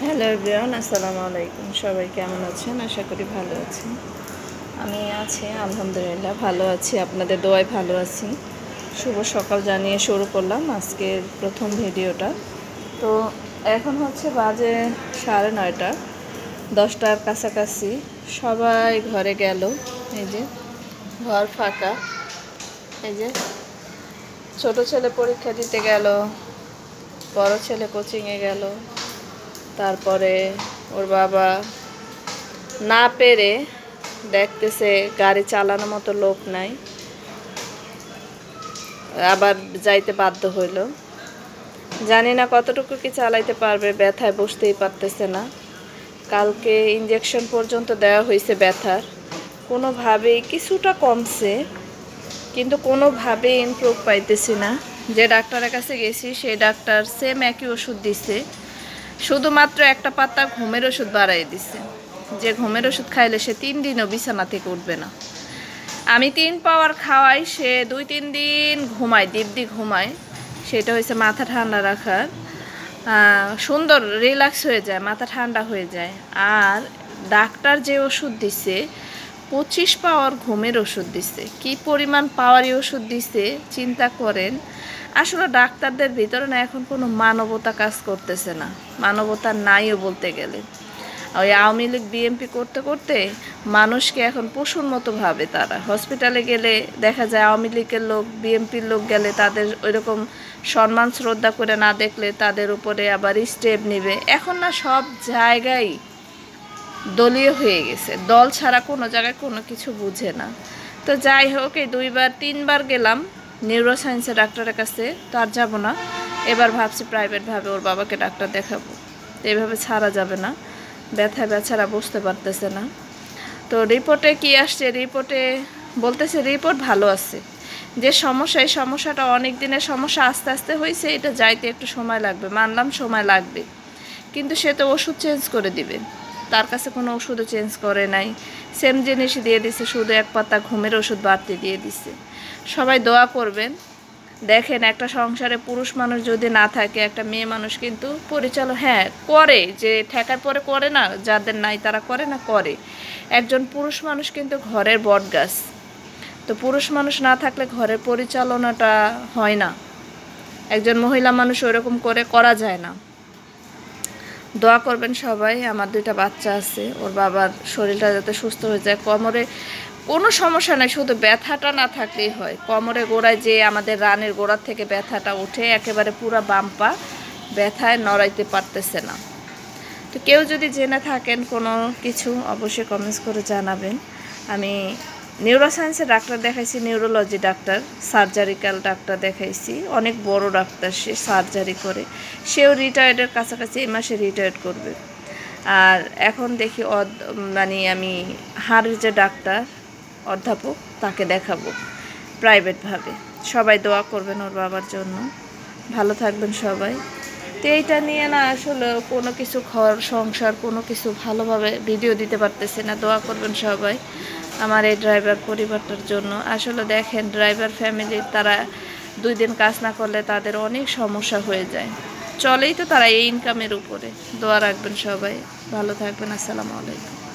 Hello everyone, আসসালামু আলাইকুম। সবাই কেমন আছেন? আশা করি ভালো আছেন। আমি আছি আলহামদুলিল্লাহ, ভালো আছি, আপনাদের দোয়ায় ভালো আছি। শুভ সকাল জানিয়ে শুরু করলাম আজকের প্রথম ভিডিওটা। তো এখন হচ্ছে বাজে 9:30, 10টার কাছাকাছি। সবাই ঘরে গেল, এই যে ঘর ফাঁকা। এই যে ছোট ছেলে পরীক্ষা দিতে গেল, বড় ছেলে কোচিংয়ে গেল, তারপরে ওর বাবা না পেরে দেখতেছে গাড়ি চালানোর মতো লোক নাই, আবার যাইতে বাধ্য হইল। জানি না কতটুকু কি চালাইতে পারবে, ব্যথায় বসতেই পারতেছে না। কালকে ইঞ্জেকশন পর্যন্ত দেওয়া হয়েছে ব্যথার, কোনোভাবেই কিছুটা কমছে, কিন্তু কোনোভাবেই ইমপ্রুভ পাইতেছি না। যে ডাক্তারের কাছে গেছি সেই ডাক্তার সেম একই ওষুধ দিছে, শুধুমাত্র একটা পাতা ঘুমের ওষুধ বাড়াই দিছে, যে ঘুমের ওষুধ খাইলে সে 3 দিনও বিছানা থেকে উঠবে না। আমি 3 পাওয়ার খাওয়াই, সে 2-3 দিন ঘুমায়, দিব্যি ঘুমায়। সেটা হয়েছে মাথা ঠান্ডা রাখার, সুন্দর রিল্যাক্স হয়ে যায়, মাথা ঠান্ডা হয়ে যায়। আর ডাক্তার যে ওষুধ দিছে 25 পাওয়ার ঘুমের ওষুধ দিছে, কি পরিমাণ পাওয়ারই ওষুধ দিছে চিন্তা করেন। আসলে ডাক্তারদের ভিতরে না এখন কোনো মানবতা কাজ করতেছে না, মানবতা নাইও বলতে গেলে। ওই আওয়ামী লীগ বিএনপি করতে করতে মানুষকে এখন পশুর মতো ভাবে। তারা হসপিটালে গেলে দেখা যায় আওয়ামী লীগের লোক বিএনপির লোক গেলে তাদের ওইরকম সম্মান শ্রদ্ধা করে না দেখলে তাদের উপরে আবার স্টেপ নেবে। এখন না সব জায়গায় দলীয় হয়ে গেছে, দল ছাড়া কোনো জায়গায় কোনো কিছু বুঝে না। তো যাই হোক, এই 2-3বার গেলাম নিউরো সায়েন্সের ডাক্তারের কাছে, তো আর যাবো না। এবার ভাবছি প্রাইভেটভাবে ওর বাবাকে ডাক্তার দেখাবো। তো এইভাবে ছাড়া যাবে না, ব্যথায় বেচারা বুঝতে পারতেছে না। তো রিপোর্টে কি আসছে, রিপোর্টে বলতেছে রিপোর্ট ভালো আছে। যে সমস্যা, এই সমস্যাটা অনেক দিনের সমস্যা, আস্তে আস্তে হয়েছে, এটা যাইতে একটু সময় লাগবে, মানলাম সময় লাগবে। কিন্তু সে তো ওষুধ চেঞ্জ করে দিবে, তার কাছে কোনো ওষুধও চেঞ্জ করে নাই, সেম জিনিসই দিয়ে দিছে, শুধু এক পাতা ঘুমের ওষুধ বাড়তি দিয়ে দিছে। সবাই দোয়া করবেন। দেখেন, একটা সংসারে পুরুষ মানুষ যদি না থাকে, একটা মেয়ে মানুষ কিন্তু পরিচালনা করে, যে ঠেকায় পরে করে না, যাদের নাই তারা করে না, করে। একজন পুরুষ মানুষ কিন্তু ঘরের বটগাছ। তো পুরুষ মানুষ না থাকলে ঘরের পরিচালনাটা হয় না, একজন মহিলা মানুষ ওইরকম করে করা যায় না। দোয়া করবেন সবাই। আমার 2টা বাচ্চা আছে, ওর বাবার শরীরটা যাতে সুস্থ হয়ে যায়। কোমরে কোনো সমস্যা নাই, শুধু ব্যথাটা না থাকলেই হয়। কোমরে গোড়ায় যে আমাদের রানের গোড়ার থেকে ব্যথাটা উঠে একেবারে পুরো বাম্পা ব্যথায় নড়াইতে পারতেছে না। তো কেউ যদি জেনে থাকেন কোনো কিছু অবশ্যই কমেন্টস করে জানাবেন। আমি নিউরো সায়েন্সের ডাক্তার দেখাইছি, নিউরোলজি ডাক্তার, সার্জারিক্যাল ডাক্তার দেখাইছি, অনেক বড় ডাক্তার, সে সার্জারি করে, সেও রিটায়ার্ডের কাছাকাছি, এই মাসে রিটায়ার্ড করবে। আর এখন দেখি আমি হাড়ের যে ডাক্তার অধ্যাপক, তাকে দেখাবো প্রাইভেটভাবে। সবাই দোয়া করবেন ওর বাবার জন্য, ভালো থাকবেন সবাই। তো এইটা নিয়ে না আসলে কোনো কিছু ঘর সংসার কোনো কিছু ভালোভাবে ভিডিও দিতে পারতেছি না। দোয়া করবেন সবাই আমার এই ড্রাইভার পরিবারটার জন্য। আসলে দেখেন, ড্রাইভার ফ্যামিলি, তারা 2 দিন কাজ না করলে তাদের অনেক সমস্যা হয়ে যায়, চলেই তো তারা এই ইনকামের উপরে। দোয়া রাখবেন সবাই, ভালো থাকবেন। আসসালামু আলাইকুম।